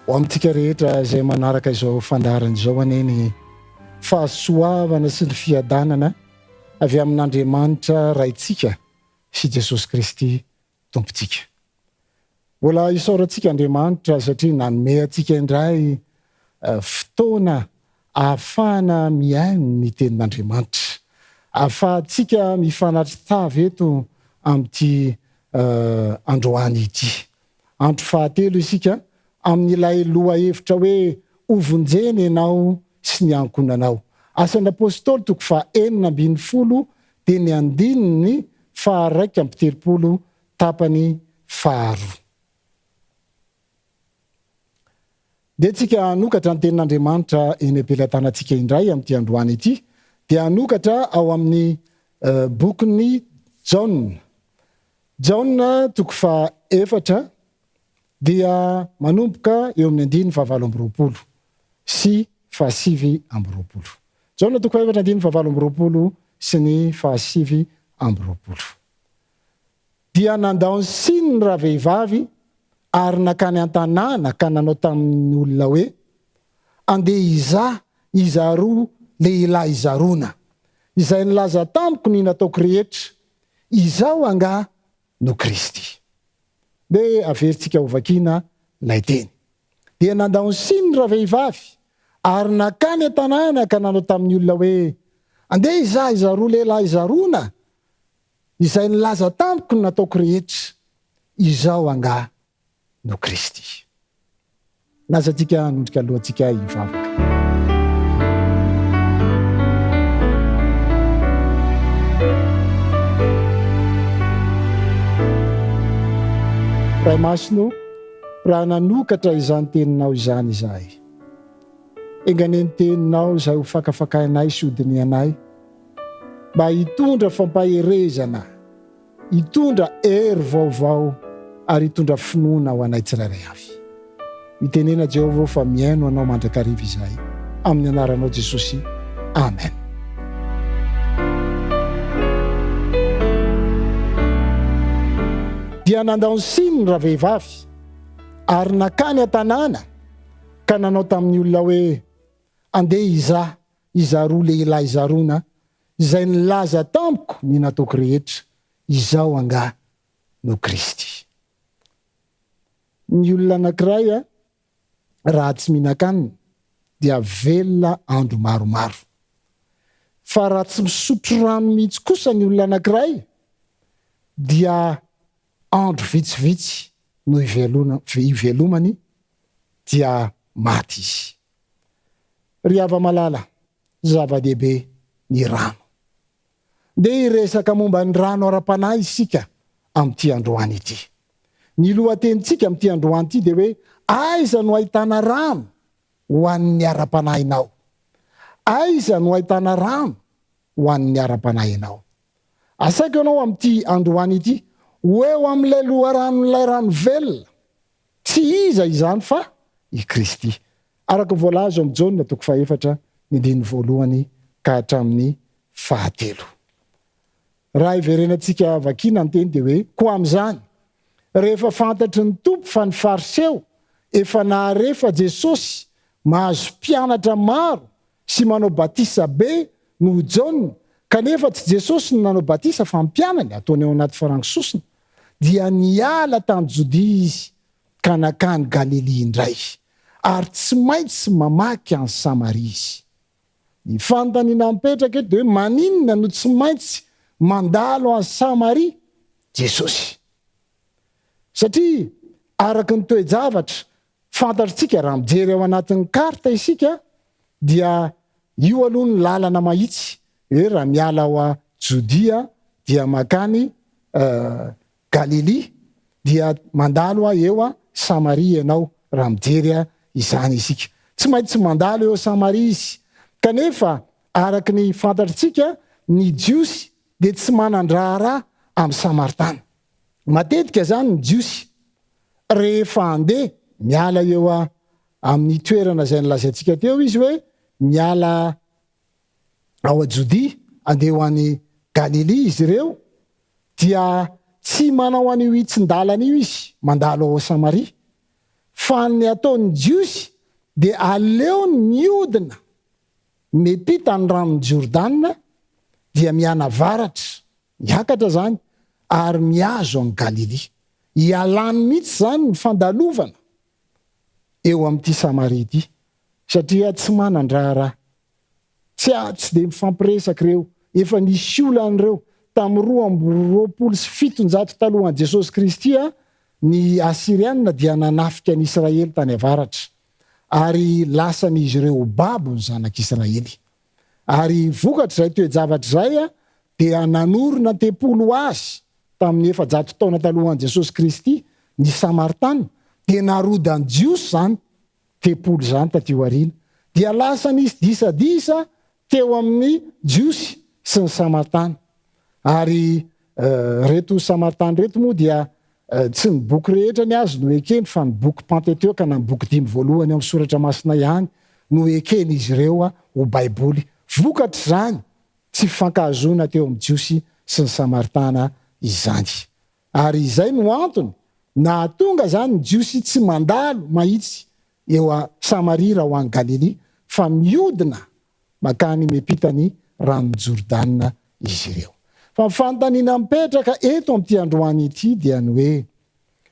ho amintsika rehetra izay manaraka izao fandarana izao aneny fahasoavana sy ny fiadanana avy amin'Andriamanitra raitsika sy Jesosy Kristy tompontsika. Mbola isaorantsika Andriamanitra satria nanome antsika indray fotoana ahafahana miaino ny tenin'Andriamanitra, ahafahantsika mifanatry tavy eto amin'ity androany ity. Andro fahatelo isika amin'ilay loha hevitra hoe ovonjeny ianao sy ny ankonanao. Asan'ny apôstôly 9:40 dia ny 2:1 tapany 2. Dia tsika anokatra ny tenin'Andriamanitra eny am-pelantanantsika indray amin'ity androany ity, dia anokatra ao amin'ny bokin'ny Jaona. Jaona 4 dia manomboka eo amin'ny 9:20 sy 9:20. Jaona 4:9-20 sy ny 9:20. Dia nandao ny siny raha vehivavy ary nakany an-tanàna ka nanao tamin'ny olona hoe andeha izaroa lehilahy izarona izay nilaza tamiko ny nataoko rehetra, izao anga no Kristy. Dia averintsika hovakiana lay teny. Dia nandao ny siny raha vehivavy ary nakany an-tanàna ka nanao tamin'ny olona hoe andeha izaroa lehilahy izarona izay nilaza tamiko ny nataoko rehetra, izao anga no Kristy. Nazantsika nondrika alohantsika hivavaka. Ray masino, raha nanokatra izany teninao izany izahay, enganeny teninao izay ho fakafakainay sy hodinianay, mba hitondra fampaherezana, hitondra hery vaovao ary hitondra finoana ho anay tsirairay avy. Mitenena Jehovah fa miaino anao mandrakariva izahay, amin'ny anaranao Jesosy. Amen. Dia nandao ny siny raha vehivavy ary nakany an-tanàna ka nanao tamin'ny olona hoe andeha izaroa lehilahy izarona izay nilaza tamiko ny nataoko rehetra, izao anga no Kristy. Ny olona anankiray raha tsy mihinan-kanina dia velona andro maromaro, fa raha tsy misotro rano mihitsy kosa ny olona anankiray dia andro vitsivitsy no ivelomany dia maty izy. Ry hava-malala, zava-dehibe ny rano. Dia iresaka momba ny rano ara-panahy isika amin'ity androany ity. Ny lohatenitsika amin'ity androany ity dia hoe aiza no ahitana rano ho an'ny ara-panahinao, aiza no ahitana rano ho an'ny ara-panahinao. Asaiko ianao amin'ity androany ity eo amin'ilay loharanon'ilay rano velona, tsy iza izany fa i Kristy. Araka voalazo amin'ny Jaona 4:1 ka hatramin'ny 5. Raha iverenantsika vakiana ny teny dia hoe koa amin'izany rehefa fantatry ny tompo fa ny fariseo efa naharefa Jesosy mahazo mpianatra maro sy manao batisa be noho Jaona, kanefa tsy Jesosy no nanao batisa fa mpianany ataony ao anaty farangisosina, dia niala tany Jodia izy ka nakany Galili indray ary tsy maintsy mamaky any Samaria izy. Ny fanontaniana mipetraka eto dia hoe maninona no tsy maintsy mandalo any Samaria Jesosy? Satria araka ny toe-javatra fantatritsika raha mijery ao anatin'ny karta isika dia io aloha ny lalana mahitsy hoe raha miala ao a Jodia dia makany Galili dia mandalo eo a Samaria ianao raha mijery izany isika. Tsy maintsy mandalo eo Samaria izy. Kanefa araka ny fantatritsika ny jiosy dia tsy manandrara amin'ny Samaritana. Matetika zany ny jiosy rehefa andeha miala eo amin'ny toerana izay nilazaintsika teo izy hoe miala ao a Jodia andeha ho any Galili izy ireo, dia tsy manao an'io hitsin-dalana io izy mandalo ao Samaria, fa ny ataony Jiosy dia aleony miodina mipita ny ranony Jordana dia miana varatra, miakatra zany ary miazo any Galilia. Ialany mihitsy zany ny fandalovana eo amin'ity Samaria ity, satria tsy manan-draharaha. Tsy de mifampiresaky reo, efa nisy olan'ireo tamin'ny 227 talohan'i Jesosy Kristy ny Asiriana dia nanafika ny Israely tany avaratra, ary lasan'izy ireo babo ny zanak'Israely. Ary vokatra zay toe-javatra zay dia nanorona tempolo azy tamin'ny 400 taona talohan'i Jesosy Kristy ny Samaritana, dia narodany Jiosy zany tempolo zany taty aoriana, dia lasa nisy disadisa teo amin'ny Jiosy sy ny Samaritana. Ary reto Samaritana reto moa dia tsy ny boky rehetra ny azy no ekeny, fa ny boky Pentateuka na ny boky 5 voalohany amin'ny soratra masina ihany no ekeny izy ireo ho baiboly. Vokatra zany tsy fifankahazona teo amin'ny Jiosy sy ny Samaritana izany. Ary izay no antony nahatonga zany ny Jiosy tsy mandalo mahitsy eo a Samaria raha ho any Galilia, fa miodina makany mipita ny ranony Jordana izy ireo. Fa fanontaniana mipetraka eto amin'ity androany ity dia ny hoe,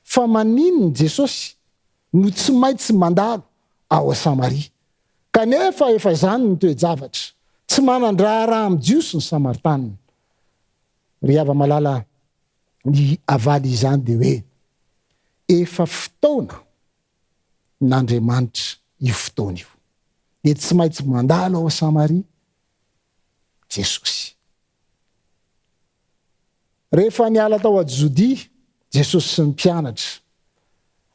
fa maninona Jesosy no tsy maintsy mandalo ao a Samaria? Kanefa efa zany ny toe-javatra, tsy manan-draharaha amin'ny Jiosy ny Samaritana. Ry hava-malala, ny avaly izany dia hoe, efa fotoana n'Andriamanitra io fotoana io, dia tsy maintsy mandalo ao a Samaria Jesosy. Rehefa niala tao a Jodia Jesosy sy ny mpianatra,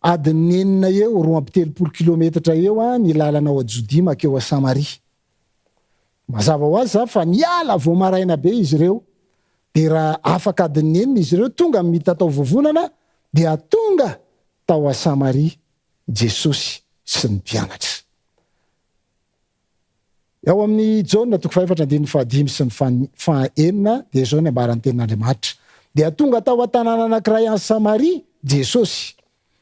adiny 9 eo 2 kilometatra eo ny lalanao a Jodia makeo a Samaria. Mazava ho azy fa niala vo maraina be izy ireo, dia raha afaka adiny 9 izy ireo tonga mita tao vovonana, dia tonga tao a Samaria Jesosy sy ny mpianatra. Ao amin'ny Jaona 4:5 sy ny 5 dia zao ny ambaran'ny tenin'Andriamanitra. Dia tonga tao an-tanàna anankiray any Samaria Jesosy,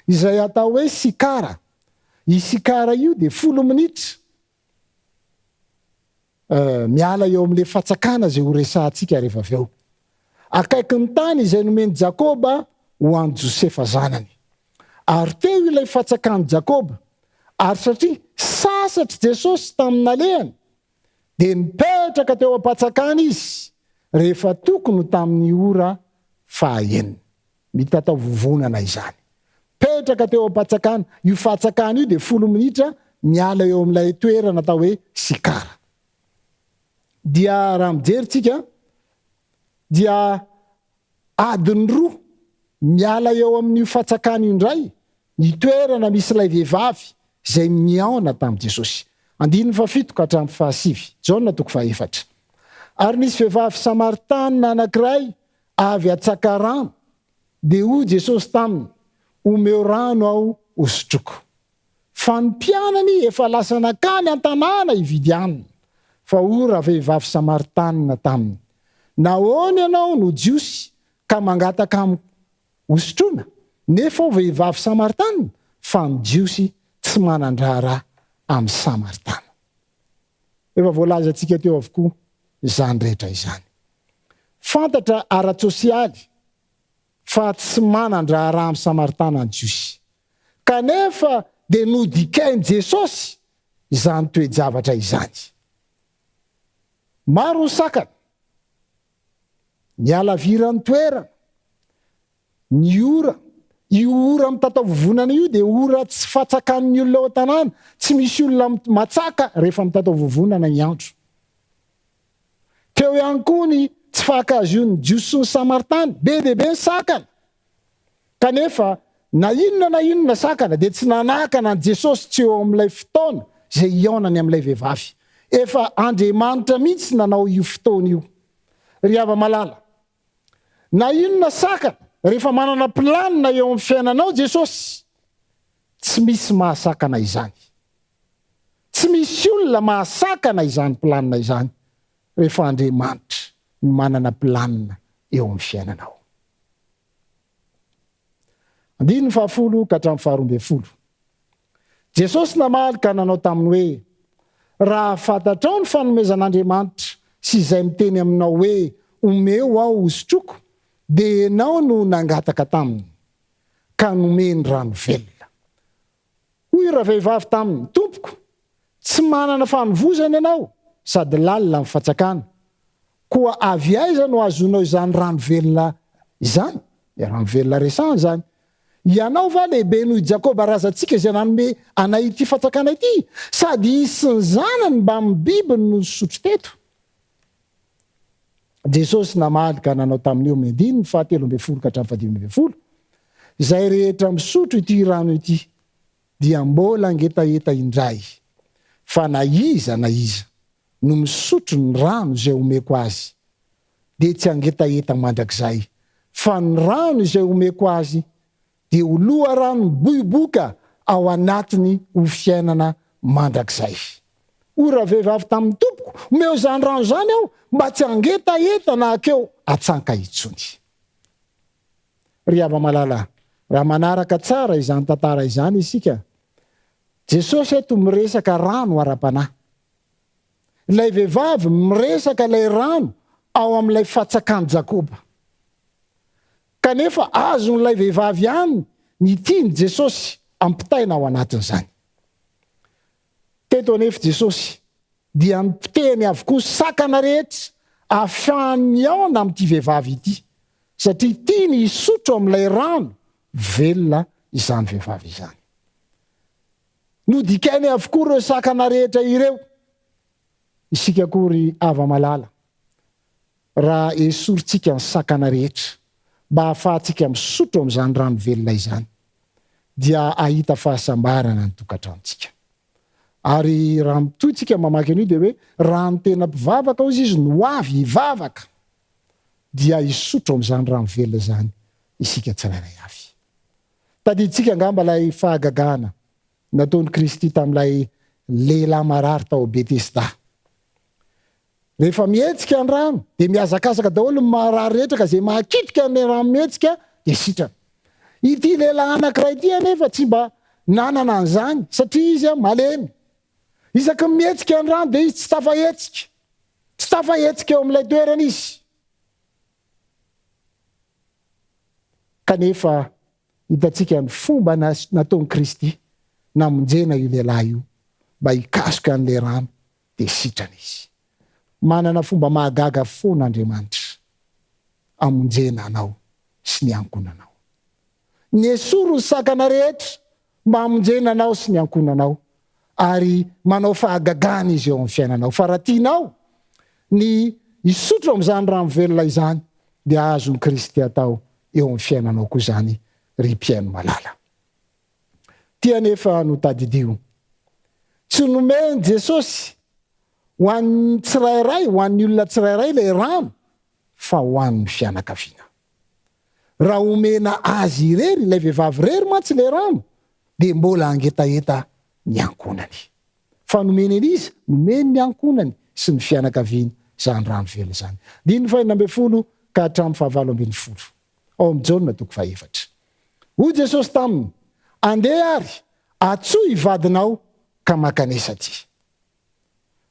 izay atao hoe Sikara. I Sikara io dia 10 minitra miala eo amin'le fatsakana zay ho resahantsika rehefa avy eo. Akaiky ny tany izay nomeny Jakoba ho an'i Josefa zanany. Ary teo ilay fatsakan'i Jakoba, ary satria sasatra Jesosy tamin'ny alehany, dia nipetraka teo am-patsakana izy rehefa tokony tamin'ny ora 9. Mita tao vovonana izany. Petraka teo am-patsakana, io fatsakana io dia 10 minitra miala eo amin'ilay toerana atao hoe Sikara. Dia raha mijeritsika, dia adiny 2 miala eo amin'io fatsakana indray ny toerana misy ilay vehivavy zay miaona tamin'i Jesosy. 7:7 Jaona 4:4. Ary nisy vehivavy Samaritana anankiray avy atsaka rano, dia hoy Jesosy taminy, omeo rano aho hosotroko. Fa ny mpianany efa lasa nakany an-tanàna hividy anina. Fa ora vehivavy Samaritana taminy, nahoana ianao no Jiosy ka mangataka amin'ny hosotrona? Nefa ao vehivavy Samaritana, fa ny Jiosy tsy manan-draharaha amin'ny Samaritana. Efa voalaza antsika teo avokoa izany rehetra izany. Fantatra ara-tsosialy fa tsy manan-draharaha amin'ny Samaritana ny Jiosy. Kanefa dia nodikainy Jesosy izany toe-javatra izany. Maro ny sakana, ny alavirany toerana, ny ora, io ora mitatao vovonana io dia ora tsy fatsakan'ny olona ao an-tanàna, tsy misy olona matsaka rehefa mitatao vovonana ny andro. Teo ihany koa ny tsy fankahazon'ny Jiosy sy ny Samaritana, be dia be ny sakana. Kanefa na inona sakana dia tsy nanakana an Jesosy tsy eo amin'ilay fotoana zay iaonany amin'ilay vehivavy. Efa Andriamanitra mihitsy nanao io fotoana io. Ry hava-malala, na inona sakana rehefa manana planina eo amin'ny fiainanao Jesosy, tsy misy mahasakana izany. Tsy misy olona mahasakana izany planina izany rehefa Andriamanitra no manana planina eo amin'ny fiainanao. 10:10 ka hatramin'ny 12. Jesosy namaly ka nanao taminy hoe raha fatatrao ny fanomezan'Andriamanitra sy izay miteny aminao hoe omeo aho osotroko, dia enao no nangataka taminy ka nomeny rano velona. Hoy raha vehivavy taminy, tompoko, tsy manana fanovozana ianao sady lalina amin'ny fatsakana, koa avy aiza no azonao izany rano velona izany? Rano velona resahana zany. Ianao va lehibe noho Jakoba razantsika izay nanome anay ity fatsakana ity, sady izy sy ny zanany mba amin'ny biby no sotro teto. Jesosy namaly ka nanao tamin'io mendiny 7:10 ka 7:10. Izay rehetra misotro ity rano ity dia mbola ngetaeta indray, fa na iza no misotro ny rano izay omeko azy dia tsy angetaeta mandrakizay, fa ny rano izay omeko azy dia ho loha rano miboiboka ao anatiny ho fiainana mandrakizay. Ora vehivavy tamin'ny tompoko, omeo izany rano zany aho mba tsy angetaeta na akeo atsanka itsony. Ry hava-malala, raha manaraka tsara izany tantara izany isika, Jesosy eto miresaka rano ara-panahy. Ilay vehivavy miresaka ilay rano ao amin'ilay fatsakan'i Jakoba. Kanefa azon'ilay vehivavy ihany ny tiany Jesosy ampitaina ao anatin'izany. Teto anefa Jesosy dia nipiteny avokoa sakana rehetra ahafahany miaona amin'ity vehivavy ity, satria tiany hisotro amin'ilay rano velona izany vehivavy izany. Nodikainy avokoa ireo sakana rehetra ireo. Isika kory hava-malala, raha esorintsika ny sakana rehetra mba hahafahantsika misotro amin'izany rano velona izany, dia ahita fahasambarana ny tokantranontsika. Ary raha mitoytsika mamaky an'io dia hoe raha ny tena mpivavaka ozy izy no avy hivavaka, dia hisotro amin'izany rano velona izany isika tsirairay avy. Tadiditsika angamba ilay fahagagana nataon'i Kristy tamin'ilay lehilahy marary tao Betesda. Rehefa mihetsika ny rano dia mihazakazaka daholo ny marary rehetra ka zay mahakitika ny rano mihetsika dia sitrana. Ity lehilahy anankiray ity anefa tsy mba nanana an'izany satria izy malemy. Isaky mihetsika ny rano dia izy tsy tafahetsika. Tsy tafahetsika eo amin'ilay toerana izy. Kanefa hitatsika ny fomba nataon'i Kristy namonjena io lehilahy io mba hikasoka an'ilay rano dia sitrana izy. Manana fomba mahagaga fon'Andriamanitra amonjena anao sy ny ankonanao. Ny esoro ny sakana rehetra mba amonjena anao sy ny ankonanao, ary manao fahagagana izy eo amin'ny fiainanao. Fa raha tianao ny hisotro amin'izany rano velona izany, dia azon'i Kristy atao eo amin'ny fiainanao koa izany, ry mpiaino malala. Tia nefa no tadidio, tsy nomeny Jesosy ho an'ny tsirairay, ho an'ny olona tsirairay ilay rano, fa ho an'ny fianakaviana. Raha omena azy irery, ilay vehivavy irery mantsy ilay rano, dia mbola angetaeta ny ankonany. Fa nomeny an'izy, nomeny ny ankonany sy ny fianakaviana izany rano velona izany. 19 ka 20. Ao amin'ny Jaona 4. Hoy Jesosy taminy, andeha ary, atsoy vadinao ka makanesa aty.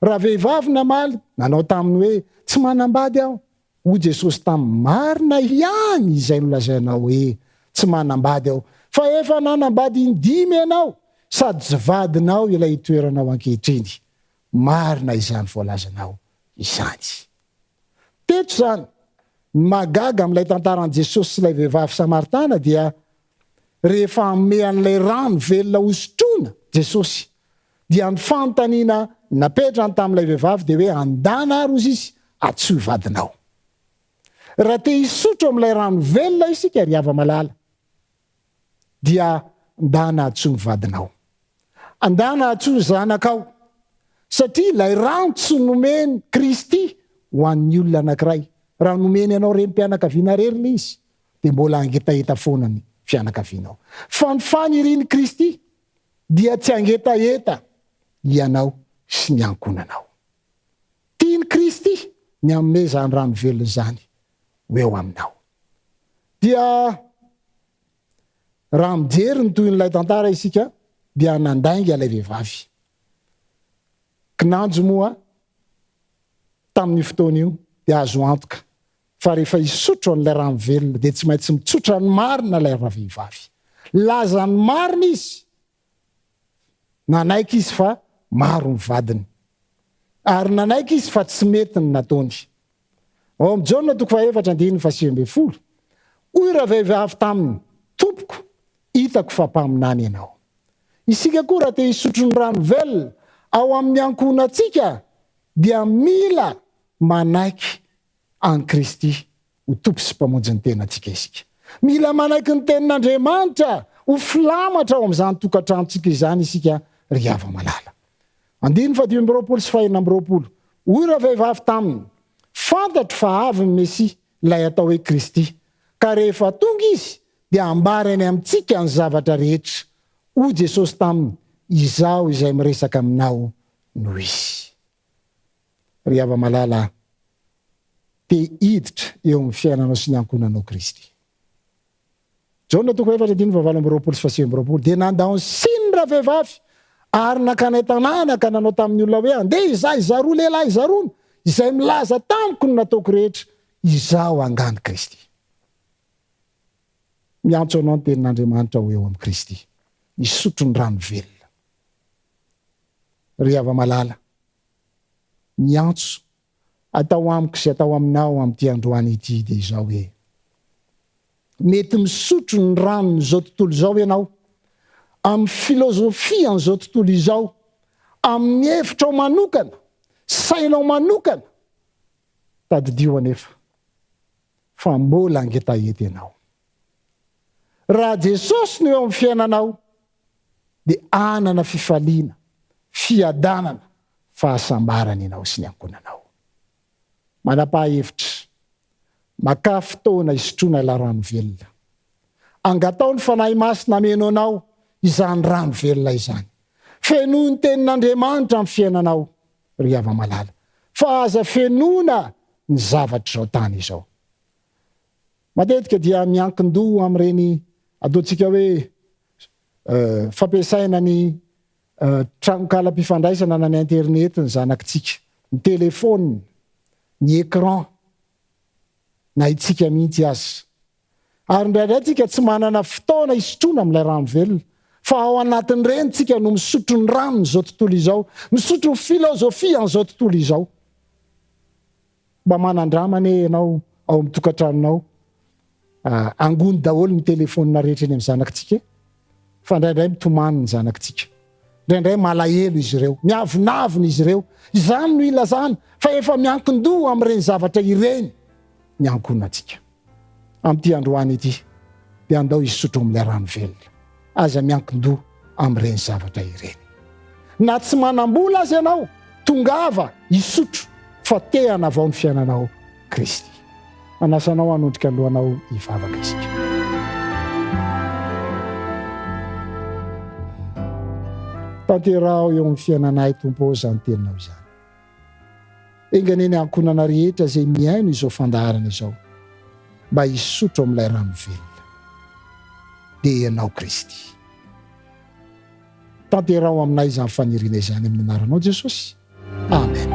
Raha vehivavy namaly nanao taminy hoe tsy manambady aho, hoy Jesosy taminy, marina ihany izay nolazainao hoe tsy manambady aho, fa efa nanambady indimy ianao sady tsy vadinao ilay toeranao ankehitriny. Marina izany voalazanao izany. Teto zany magaga amin'ilay tantaran'i Jesosy sy ilay vehivavy Samaritana dia rehefa ame an'ilay rano velona hosotroana Jesosy, dia ny fanontaniana napetrany tamin'ilay vehivavy dia hoe andana ary ozy izy atsoy vadinao. Raha te hisotro amin'ilay rano velona isika ry hava-malala, dia andana atsoy vadinao. Andana atsoy zanakao, satria ilay rano tsy nomeny Kristy ho an'ny olona anankiray. Raha nomeny anao rem-pianakaviana rery le izy, dia mbola angetaeta foana ny fianakavianao. Fa ny fanirian'i Kristy dia tsy angetaeta ianao sy ny ankonanao. Tiany Kristy ny amme zany rano velona izany ho eo aminao. Dia raha mijery ny toy n'ilay tantara isika, dia nandainga ilay vehivavy. Kinanjo moa tamin'ny fotoana io dia azo antoka fa rehefa isotro an'ilay rano velona dia tsy maintsy mitsotra ny marina ilay vehivavy. Laza ny marina izy, nanaiky izy fa maro ny vadiny, ary nanaiky izy fa tsy mety ny nataony. Ao amin'ny Jaona 4:7-10, hoy raha vehivavy taminy, tompoko, hitako fa mpaminany ianao. Isika koa raha te hisotro ny rano velona ao amin'ny ankohonantsika dia mila manaiky an Kristy ho tompo sy mpamonjy ny tenantsika isika. Mila manaiky ny tenin'Andriamanitra ho filamatra ao amin'izany tokantranontsika izany isika ry hava-malala. 2:20 hoy raha vehivavy taminy, fantatro fa avy ny Mesia, ilay atao hoe Kristy, ka rehefa tonga izy dia ambarany amintsika ny zavatra rehetra. Hoy Jesosy taminy, izaho izay miresaka aminao noho izy. Ry hava-malala, te hiditra eo amin'ny fiainanao sy ny ankonanao Kristy. Jaona 4:20 dia nandao ny siny raha vehivavy ary nakany tanàna ka nanao tamin'ny olona hoe andeha izaho izaroa lehilahy izaroana izay milaza tamiko ny nataoko rehetra, izaho angany Kristy. Miantso anao ny tenin'Andriamanitra ho eo amin'ny Kristy, isotro ny rano velona. Ry hava-malala, miantso atao amiko sy atao aminao amin'ity androany ity dia izao hoe mety misotro ny rano n'izao tontolo izao ianao, amin'ny filozofia n'izao tontolo izao, amin'ny hevitrao manokana, sainao manokana, tadidio anefa fa mbola angetahety ianao. Raha Jesosy no eo amin'ny fiainanao dia anana fifaliana, fiadanana, fahasambarana ianao sy ny ankonanao. Manapa-hevitra, maka fotoana isotroana ilay rano velona. Angatao ny fanahy masina ameno anao izany rano velona izany. Fenoa ny tenin'Andriamanitra amin'ny fiainanao ry hava-malala, fa aza fenoana ny zavatra izao tany izao. Matetika dia miankin-doha amin'ireny ataontsika hoe fampiasaina ny tranokala-mpifandraisana na ny internet ny zanakitsika, ny telefona, ny écran, na itsika mihitsy azy. Ary indraindray tsika tsy manana fotoana isotroana amin'ilay rano velona, fa ao anatin'ireny tsika no misotro ny rano n'izao tontolo izao, misotro ny filozofia n'izao tontolo izao. Mba manandramana ianao ao amin'ny tokantranonao, angony daholo ny telefona rehetra eny amin'ny zanakitsika, fa indraindray mitomany ny zanakitsika, indraindray malahelo izy ireo, miavinavina izy ireo. Izany no ilazana fa efa miankin-doha amin'ireny zavatra ireny ny ankonantsika. Amin'ity androany ity dia andao isotro amin'ilay rano velona, aza miankin-doha amin'ireny zavatra ireny. Na tsy manam-bola azy ianao, tongava isotro fa te hanavao ny fiainanao Kristy. Anasanao hanondrika ny lohanao hivavaka isika. Tanterao eo amin'ny fiainanay Tompo izany teninao izany. Enganeny ankonana rehetra izay miaino izao fandaharana izao, mba hisotro amin'ilay rano velona dia ianao Kristy. Tanterao aminay izany faniriana izany amin'ny anaranao Jesosy. Amen.